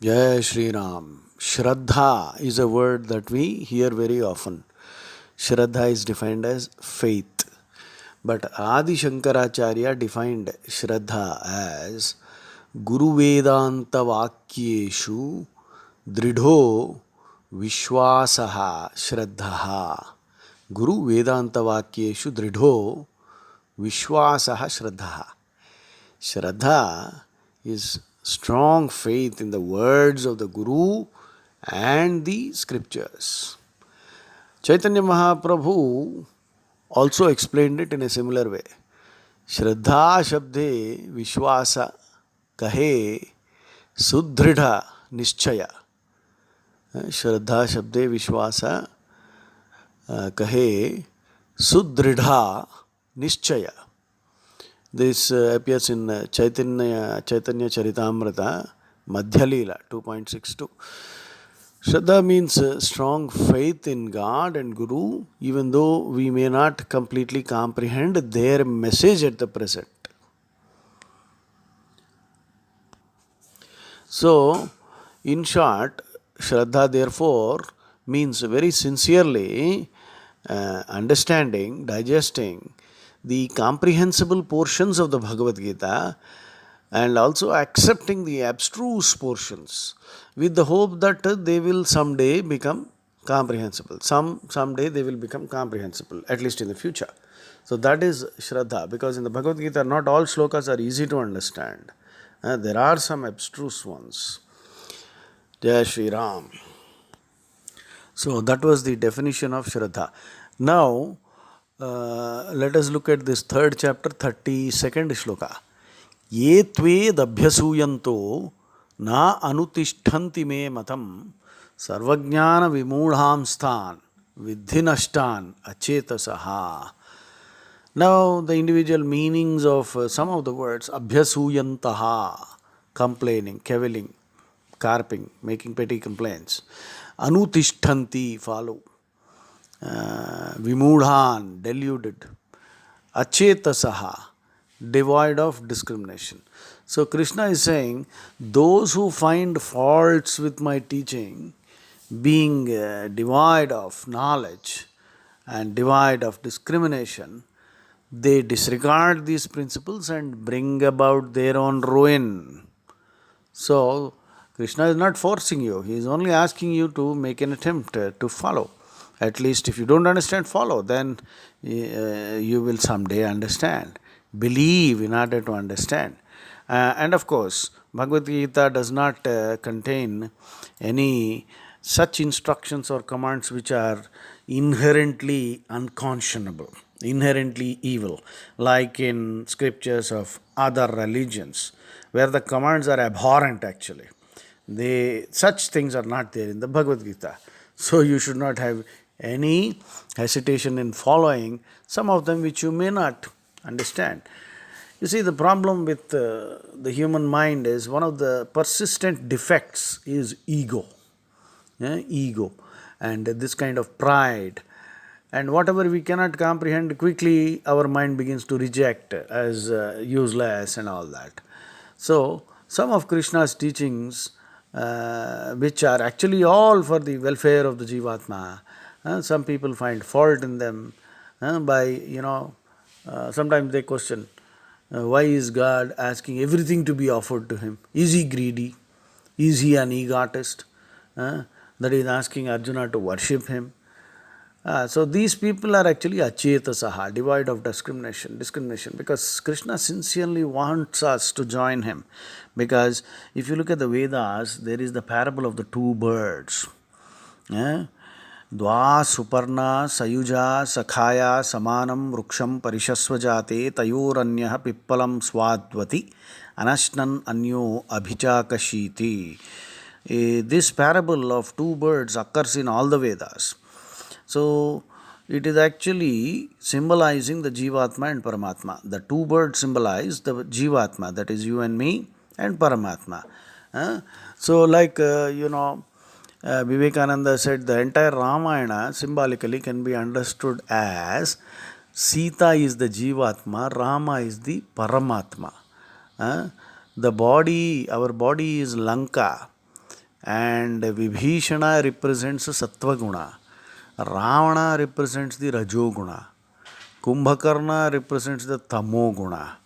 Jai Shri Ram. Shraddha is a word that we hear very often. Shraddha is defined as faith. But Adi Shankaracharya defined Shraddha as Guru Vedanta Vakyeshu Dridho Vishwasaha Shraddha. Guru Vedanta Vakyeshu Dridho Vishwasaha Shraddha. Shraddha is strong faith in the words of the Guru and the scriptures. Chaitanya Mahaprabhu also explained it in a similar way. Shraddha Shabde Vishwasa Kahe Sudridha Nishchaya. Shraddha Shabde Vishwasa Kahe Sudridha Nishchaya. This appears in Chaitanya Charitamrita, Madhya Leela 2.62. Shraddha means strong faith in God and Guru, even though we may not completely comprehend their message at the present. So, in short, Shraddha therefore means very sincerely understanding, digesting the comprehensible portions of the Bhagavad Gita and also accepting the abstruse portions with the hope that they will someday become comprehensible. Someday they will become comprehensible, at least in the future. So that is Shraddha, because in the Bhagavad Gita not all shlokas are easy to understand. There are some abstruse ones. Jai Shri Ram. So that was the definition of Shraddha. Now, let us look at this third chapter, 32nd shloka. Ye tved abhyasuyanto na anutishtanti me matam sarvajnana vimudham stan vidhinashtan achetasaha. Now, the individual meanings of some of the words abhyasuyantaha, complaining, cavilling, carping, making petty complaints. Anutishtanti, follow. Vimudhan, deluded. Achetasaha, devoid of discrimination. So Krishna is saying, those who find faults with my teaching, being devoid of knowledge and devoid of discrimination, they disregard these principles and bring about their own ruin. So Krishna is not forcing you, he is only asking you to make an attempt to follow. At least if you don't understand, follow, then you will someday understand. Believe in order to understand. And of course, Bhagavad Gita does not contain any such instructions or commands which are inherently unconscionable, inherently evil, like in scriptures of other religions, where the commands are abhorrent actually. Such things are not there in the Bhagavad Gita. So you should not have any hesitation in following some of them which you may not understand. You see, the problem with the human mind is one of the persistent defects is ego. Ego and this kind of pride. And whatever we cannot comprehend quickly, our mind begins to reject as useless and all that. So, some of Krishna's teachings, which are actually all for the welfare of the Jivatma, some people find fault in them sometimes they question, why is God asking everything to be offered to him? Is he greedy? Is he an egotist? That is asking Arjuna to worship him. So these people are actually achetasaha, devoid of discrimination, because Krishna sincerely wants us to join him. Because if you look at the Vedas, there is the parable of the two birds. Dva suparna sayuja sakhaya samanam vruksham parishasvajate tayoranyah pippalam swadvati anashnan anyo abhichakashiti. This parable of two birds occurs in all the Vedas. So, it is actually symbolizing the Jivatma and Paramatma. The two birds symbolize the Jivatma, that is you and me, and Paramatma. So, like, Vivekananda said the entire Ramayana symbolically can be understood as Sita is the Jivatma, Rama is the Paramatma. The body, our body is Lanka. and Vibhishana represents Sattva Guna, Ravana represents the Rajo Guna, Kumbhakarna represents the Tamo Guna,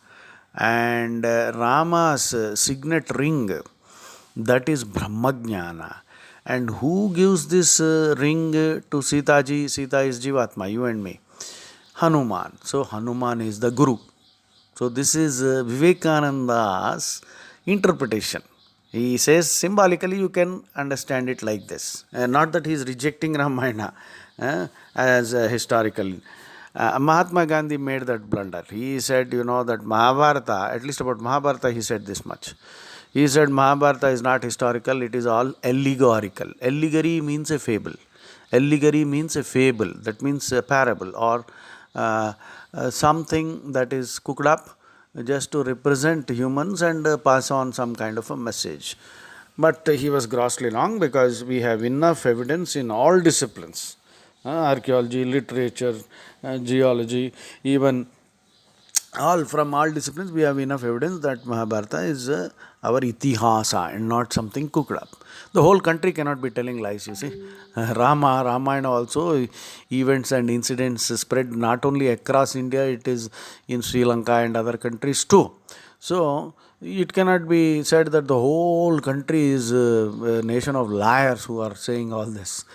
and Rama's signet ring, that is Brahmajnana. And who gives this ring to Sita ji? Sita is Jivatma, you and me. Hanuman. So Hanuman is the Guru. So this is Vivekananda's interpretation. He says symbolically you can understand it like this. Not that he is rejecting Ramayana as historical. Mahatma Gandhi made that blunder. He said, that Mahabharata, at least about Mahabharata, he said this much. He said Mahabharata is not historical, it is all allegorical. Allegory means a fable. Allegory means a fable, that means a parable or something that is cooked up just to represent humans and pass on some kind of a message. But he was grossly wrong, because we have enough evidence in all disciplines, archaeology, literature, geology, even all from all disciplines, we have enough evidence that Mahabharata is our itihasa and not something cooked up. The whole country cannot be telling lies, you see. Ramayana also, events and incidents spread not only across India, it is in Sri Lanka and other countries too. So, it cannot be said that the whole country is a nation of liars who are saying all this.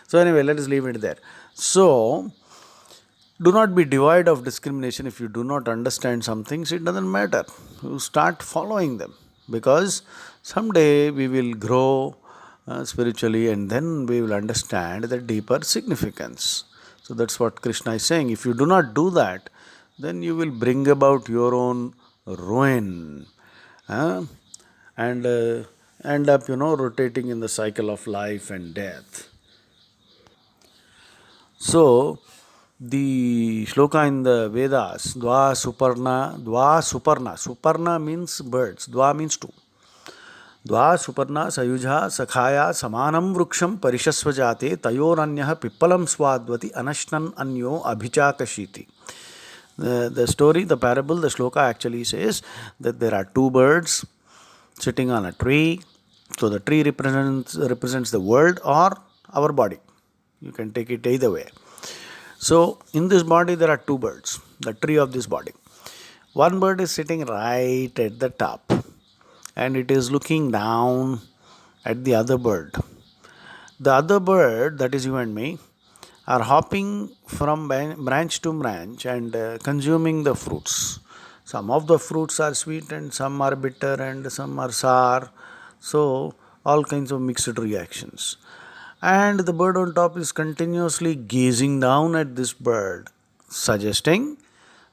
So, anyway, let us leave it there. So, do not be devoid of discrimination. If you do not understand some things, it doesn't matter. You start following them, because someday we will grow spiritually, and then we will understand the deeper significance. So that's what Krishna is saying. If you do not do that, then you will bring about your own ruin, and end up, rotating in the cycle of life and death. So, the shloka in the Vedas, Suparna means birds, Dva means two. Dva Suparna Sayuja Sakhaya Samanam Vruksham Parishasvajate Tayoranyah Pippalam Swadvati Anashnan Anyo Abhichakashiti. The story, the parable, the shloka actually says that there are two birds sitting on a tree. So the tree represents the world or our body. You can take it either way. So, in this body, there are two birds, the tree of this body. One bird is sitting right at the top, and it is looking down at the other bird. The other bird, that is you and me, are hopping from branch to branch and consuming the fruits. Some of the fruits are sweet, and some are bitter, and some are sour. So, all kinds of mixed reactions. And the bird on top is continuously gazing down at this bird, suggesting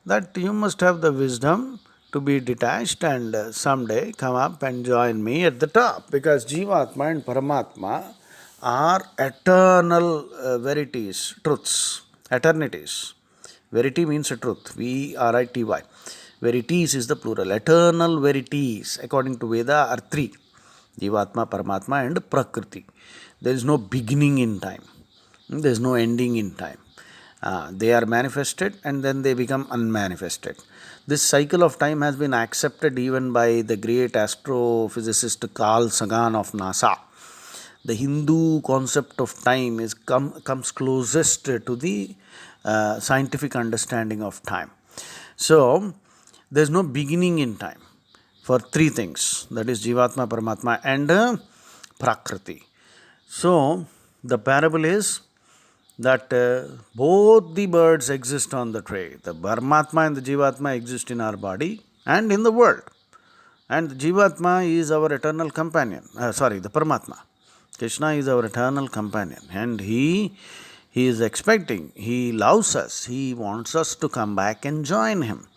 that you must have the wisdom to be detached and someday come up and join me at the top, because Jivatma and Paramatma are eternal verities, truths, eternities. Verity means a truth, V-R-I-T-Y. Verities is the plural. Eternal verities, according to Veda, are three: Jivatma, Paramatma, and Prakriti. There is no beginning in time, there is no ending in time. They are manifested and then they become unmanifested. This cycle of time has been accepted even by the great astrophysicist Carl Sagan of NASA. The Hindu concept of time comes closest to the scientific understanding of time. So, there is no beginning in time for three things, that is Jivatma, Paramatma, and Prakriti. So, the parable is that both the birds exist on the tree. The Paramatma and the Jivatma exist in our body and in the world. And the Jivatma is our eternal companion. The Paramatma. Krishna is our eternal companion. And he is expecting, he loves us, he wants us to come back and join him.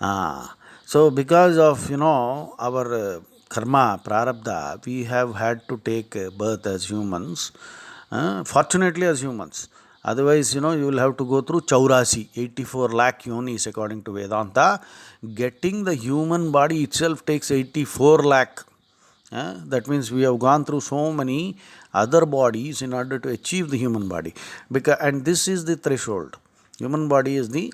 So, because of, our karma, prarabdha, we have had to take birth as humans, fortunately as humans. Otherwise, you will have to go through 84 lakh yonis according to Vedanta. Getting the human body itself takes 84 lakh. That means we have gone through so many other bodies in order to achieve the human body. And this is the threshold. Human body is the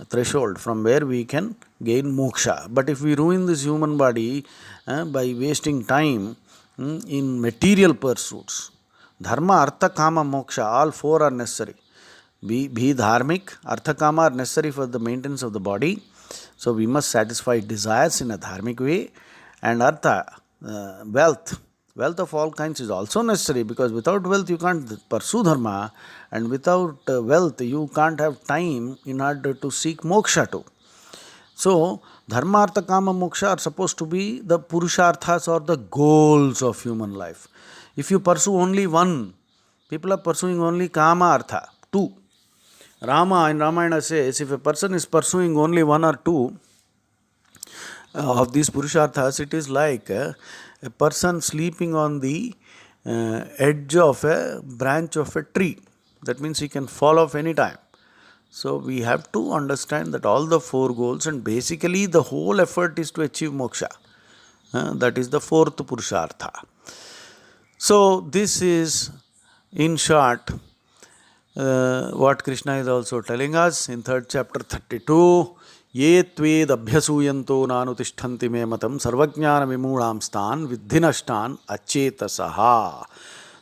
threshold from where we can gain moksha. But if we ruin this human body by wasting time in material pursuits. Dharma, Artha, Kama, Moksha, all four are necessary. Be dharmic, Artha, Kama are necessary for the maintenance of the body. So we must satisfy desires in a dharmic way. And Artha, wealth. Wealth of all kinds is also necessary, because without wealth you can't pursue dharma, and without wealth you can't have time in order to seek moksha too. So, dharma, artha, kama, moksha are supposed to be the purusharthas or the goals of human life. If you pursue only one, people are pursuing only kama, artha, two. Rama in Ramayana says, if a person is pursuing only one or two of these purusharthas, it is like a person sleeping on the edge of a branch of a tree. That means he can fall off any time. So we have to understand that all the four goals, and basically the whole effort is to achieve moksha. That is the fourth purushartha. So this is, in short, what Krishna is also telling us in third chapter 32. Ye tved abhyasuyanto nanutishtanti me matam sarvajnana vimudam stan viddhinashtan achetasaha.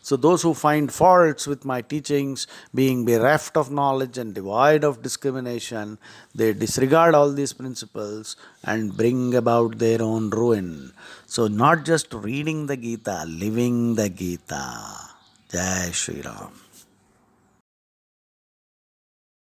So those who find faults with my teachings, being bereft of knowledge and devoid of discrimination, they disregard all these principles and bring about their own ruin. So not just reading the Gita, living the Gita. Jai Shri Ram.